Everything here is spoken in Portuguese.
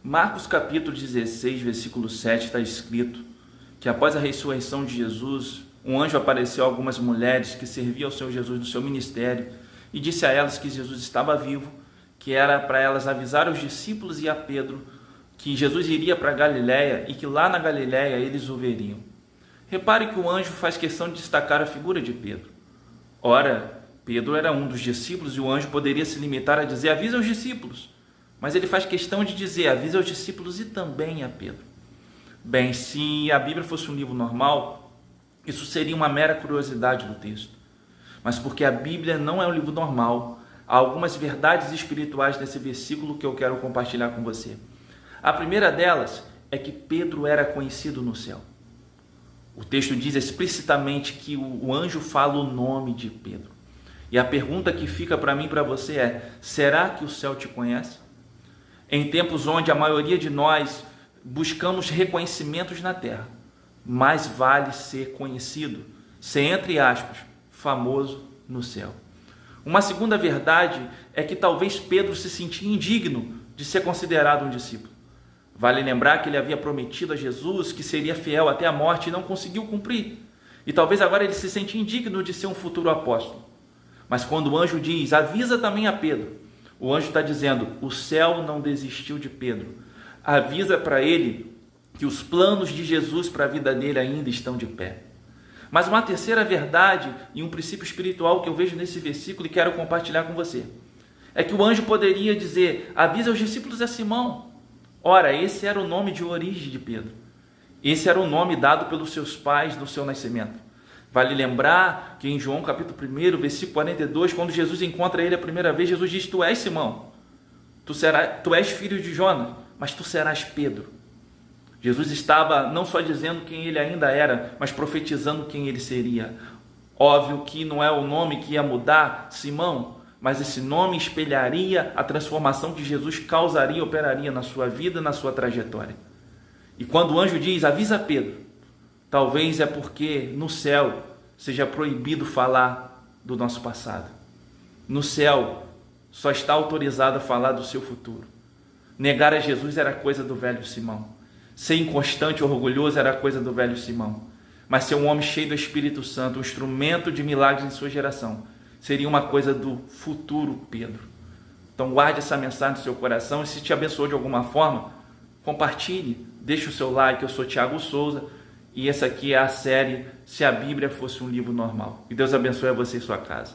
Marcos capítulo 16, versículo 7 está escrito que após a ressurreição de Jesus, um anjo apareceu a algumas mulheres que serviam ao Senhor Jesus no seu ministério e disse a elas que Jesus estava vivo, que era para elas avisar os discípulos e a Pedro que Jesus iria para Galiléia e que lá na Galiléia eles o veriam. Repare que o anjo faz questão de destacar a figura de Pedro. Ora, Pedro era um dos discípulos e o anjo poderia se limitar a dizer: avisa os discípulos. Mas ele faz questão de dizer: avisa aos discípulos e também a Pedro. Bem, se a Bíblia fosse um livro normal, isso seria uma mera curiosidade do texto. Mas porque a Bíblia não é um livro normal, há algumas verdades espirituais nesse versículo que eu quero compartilhar com você. A primeira delas é que Pedro era conhecido no céu. O texto diz explicitamente que o anjo fala o nome de Pedro. E a pergunta que fica para mim e para você é: será que o céu te conhece? Em tempos onde a maioria de nós buscamos reconhecimentos na terra, mais vale ser conhecido, ser, entre aspas, famoso no céu. Uma segunda verdade é que talvez Pedro se sentia indigno de ser considerado um discípulo. Vale lembrar que ele havia prometido a Jesus que seria fiel até a morte e não conseguiu cumprir. E talvez agora ele se sente indigno de ser um futuro apóstolo. Mas quando o anjo diz: avisa também a Pedro, o anjo está dizendo: o céu não desistiu de Pedro. Avisa para ele que os planos de Jesus para a vida dele ainda estão de pé. Mas uma terceira verdade e um princípio espiritual que eu vejo nesse versículo e quero compartilhar com você é que o anjo poderia dizer: avisa os discípulos a Simão. Ora, esse era o nome de origem de Pedro. Esse era o nome dado pelos seus pais no seu nascimento. Vale lembrar que em João capítulo 1, versículo 42, quando Jesus encontra ele a primeira vez, Jesus diz: tu és Simão, tu és filho de Jonas, mas tu serás Pedro. Jesus estava não só dizendo quem ele ainda era, mas profetizando quem ele seria. Óbvio que não é o nome que ia mudar, Simão, mas esse nome espelharia a transformação que Jesus causaria e operaria na sua vida, na sua trajetória. E quando o anjo diz: avisa Pedro, talvez é porque no céu seja proibido falar do nosso passado. No céu só está autorizado a falar do seu futuro. Negar a Jesus era coisa do velho Simão. Ser inconstante e orgulhoso era coisa do velho Simão. Mas ser um homem cheio do Espírito Santo, um instrumento de milagres em sua geração, seria uma coisa do futuro Pedro. Então guarde essa mensagem no seu coração e se te abençoou de alguma forma, compartilhe, deixe o seu like. Eu sou Thiago Souza e essa aqui é a série Se a Bíblia Fosse um Livro Normal. Que Deus abençoe a você e sua casa.